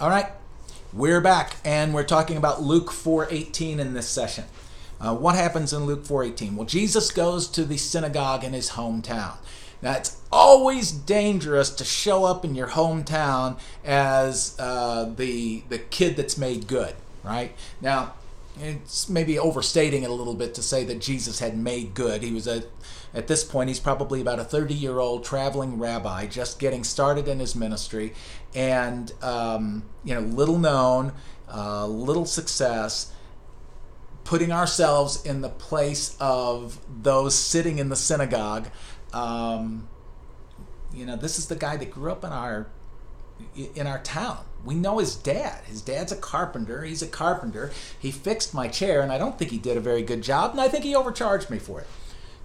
All right, we're back, and we're talking about Luke 4:18 in this session. What happens in Luke 4:18? Well, Jesus goes to the synagogue in his hometown. Now, it's always dangerous to show up in your hometown as the kid that's made good, right? Now, it's maybe overstating it a little bit to say that Jesus had made good. He was at this point, he's probably about a 30-year-old traveling rabbi, just getting started in his ministry, and little known, little success. Putting ourselves in the place of those sitting in the synagogue. This is the guy that grew up in our town. We know his dad. His dad's a carpenter. He's a carpenter. He fixed my chair, and I don't think he did a very good job, and I think he overcharged me for it.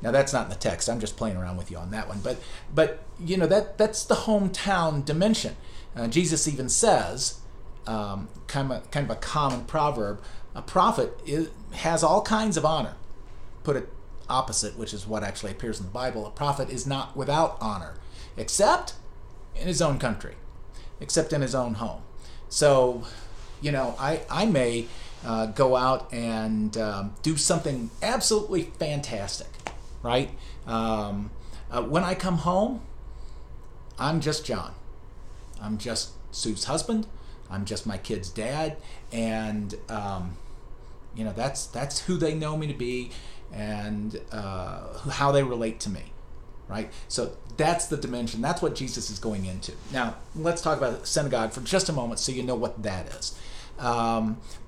Now, that's not in the text. I'm just playing around with you on that one. But that's the hometown dimension. Jesus even says, kind of a common proverb, a prophet has all kinds of honor. Put it opposite, which is what actually appears in the Bible. A prophet is not without honor, except in his own country, except in his own home. So, I may go out and do something absolutely fantastic, right? When I come home, I'm just John. I'm just Sue's husband. I'm just my kid's dad, and that's who they know me to be, and how they relate to me, right? So that's the dimension. That's what Jesus is going into. Now, let's talk about synagogue for just a moment, so you know what that is.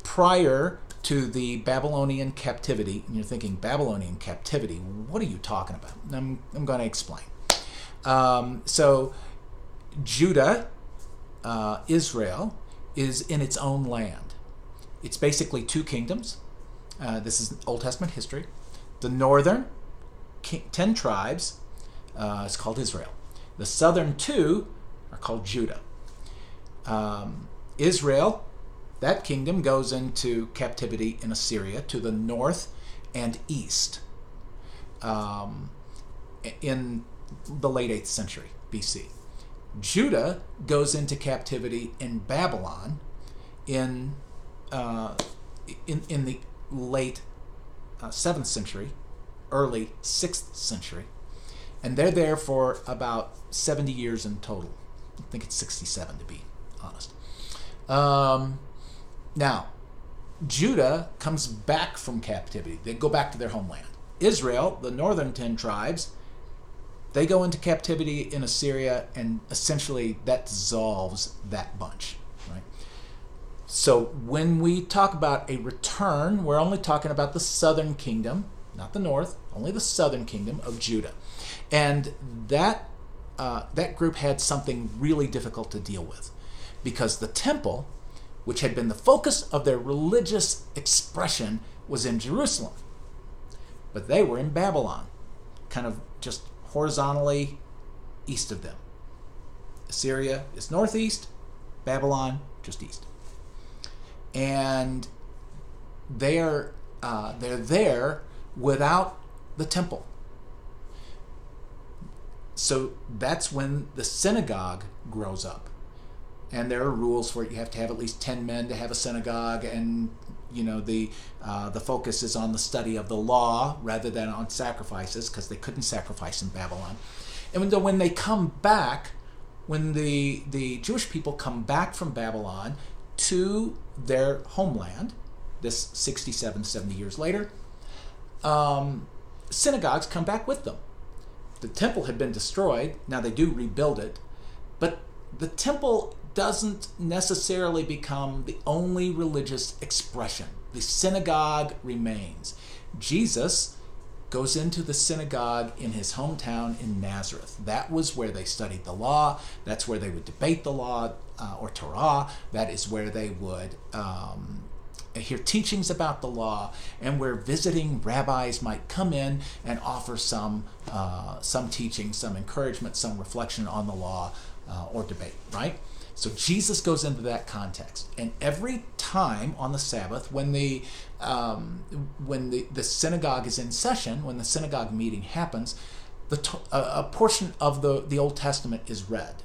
Prior to the Babylonian captivity, and you're thinking, Babylonian captivity, what are you talking about? I'm going to explain. So Judah, Israel, is in its own land. It's basically two kingdoms. This is Old Testament history. The northern 10 tribes is called Israel. The southern 2 are called Judah. Israel, that kingdom, goes into captivity in Assyria to the north and east in the late 8th century BC. Judah goes into captivity in Babylon in the late 7th century, early 6th century, and they're there for about 70 years in total. I think it's 67 to be honest. Now, Judah comes back from captivity. They go back to their homeland. Israel, the northern 10 tribes, they go into captivity in Assyria, and essentially that dissolves that bunch, right? So when we talk about a return, we're only talking about the southern kingdom, not the north, only the southern kingdom of Judah. And that group had something really difficult to deal with, because the temple, which had been the focus of their religious expression, was in Jerusalem. But they were in Babylon, kind of just horizontally east of them. Assyria is northeast, Babylon just east. And they're there without the temple. So that's when the synagogue grows up. And there are rules for it. You have to have at least 10 men to have a synagogue, and the focus is on the study of the law rather than on sacrifices, because they couldn't sacrifice in Babylon. And when they come back, when the Jewish people come back from Babylon to their homeland, this 67, 70 years later, synagogues come back with them. The temple had been destroyed. Now they do rebuild it, but the temple doesn't necessarily become the only religious expression. The synagogue remains. Jesus goes into the synagogue in his hometown in Nazareth. That was where they studied the law. That's where they would debate the law, or Torah. That is where they would hear teachings about the law, and where visiting rabbis might come in and offer some teaching, some encouragement, some reflection on the law, or debate, right? So Jesus goes into that context, and every time on the Sabbath, when the synagogue is in session, when the synagogue meeting happens, a portion of the Old Testament is read.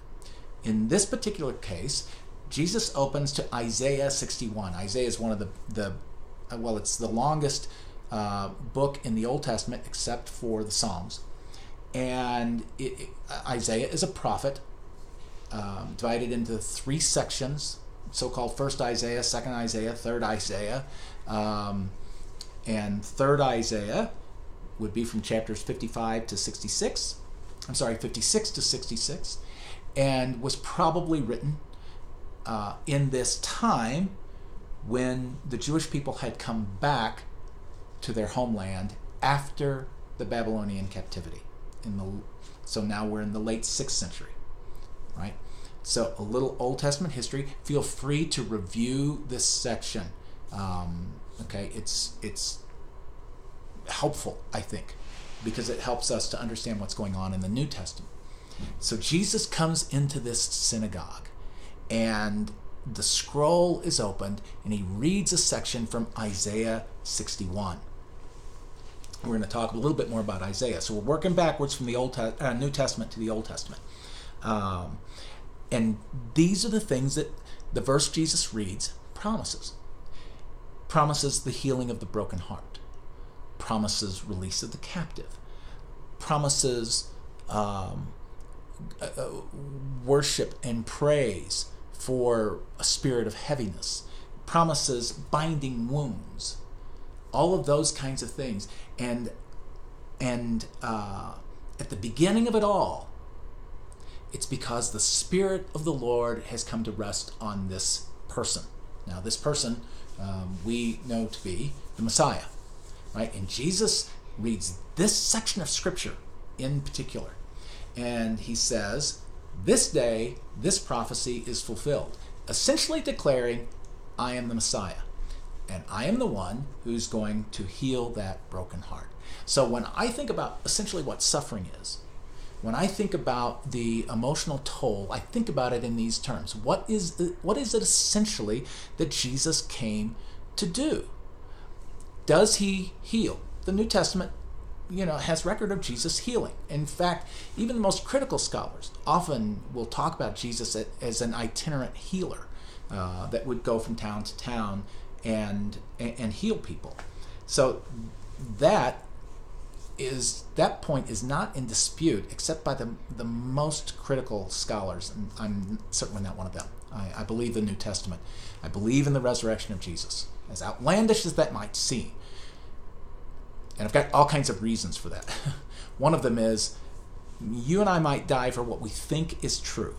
In this particular case, Jesus opens to Isaiah 61. Isaiah is one of it's the longest book in the Old Testament except for the Psalms. And Isaiah is a prophet, divided into 3 sections, so-called first Isaiah, second Isaiah, third Isaiah. And third Isaiah would be from chapters 56 to 66, and was probably written in this time when the Jewish people had come back to their homeland after the Babylonian captivity. So now we're in the late 6th century, right? So a little Old Testament history. Feel free to review this section. Okay, it's helpful, I think, because it helps us to understand what's going on in the New Testament. So Jesus comes into this synagogue, and the scroll is opened, and he reads a section from Isaiah 61. We're going to talk a little bit more about Isaiah. So we're working backwards from the New Testament to the Old Testament. And these are the things that the verse Jesus reads promises. Promises the healing of the broken heart. Promises release of the captive. Promises worship and praise for a spirit of heaviness. Promises binding wounds. All of those kinds of things. And at the beginning of it all, it's because the Spirit of the Lord has come to rest on this person. Now, this person we know to be the Messiah, right? And Jesus reads this section of Scripture in particular, and he says, this day, this prophecy is fulfilled, essentially declaring, I am the Messiah, and I am the one who's going to heal that broken heart. So when I think about essentially what suffering is, when I think about the emotional toll, I think about it in these terms. What is it essentially that Jesus came to do? Does he heal? The New Testament, has record of Jesus healing. In fact, even the most critical scholars often will talk about Jesus as an itinerant healer that would go from town to town and heal people. So that point is not in dispute except by the most critical scholars, and I'm certainly not one of them. I believe the New Testament. I believe in the resurrection of Jesus, as outlandish as that might seem. And I've got all kinds of reasons for that. One of them is, you and I might die for what we think is true,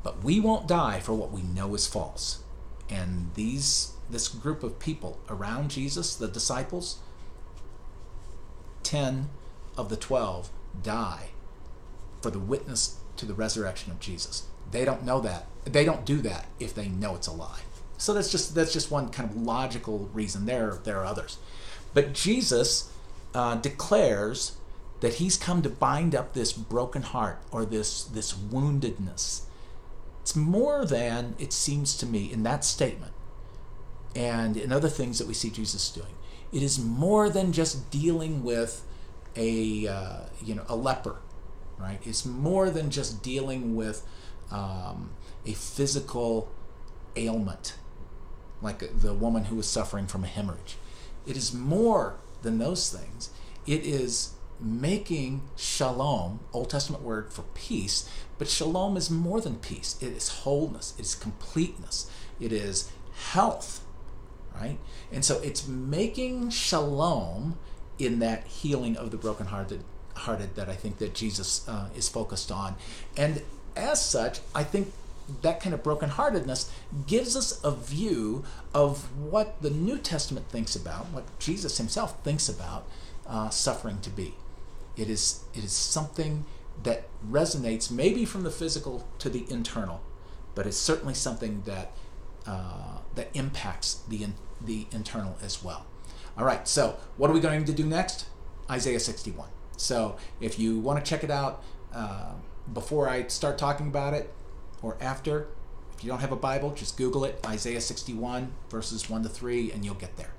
but we won't die for what we know is false. And this group of people around Jesus, the disciples, 10 of the 12 die for the witness to the resurrection of Jesus. They don't know that. They don't do that if they know it's a lie. So that's just one kind of logical reason. There are others. But Jesus declares that he's come to bind up this broken heart, or this woundedness. It's more than, it seems to me, in that statement and in other things that we see Jesus doing. It is more than just dealing with a leper, right? It's more than just dealing with a physical ailment, like the woman who was suffering from a hemorrhage. It is more than those things. It is making shalom, Old Testament word for peace, but shalom is more than peace. It is wholeness. It is completeness. It is health, right? And so it's making shalom in that healing of the brokenhearted that I think that Jesus is focused on. And as such, I think that kind of brokenheartedness gives us a view of what the New Testament thinks about, what Jesus himself thinks about suffering to be. It is something that resonates maybe from the physical to the internal, but it's certainly something that impacts the internal as well. All right, so what are we going to do next? Isaiah 61. So if you want to check it out before I start talking about it or after, if you don't have a Bible, just Google it, Isaiah 61 verses 1 to 3, and you'll get there.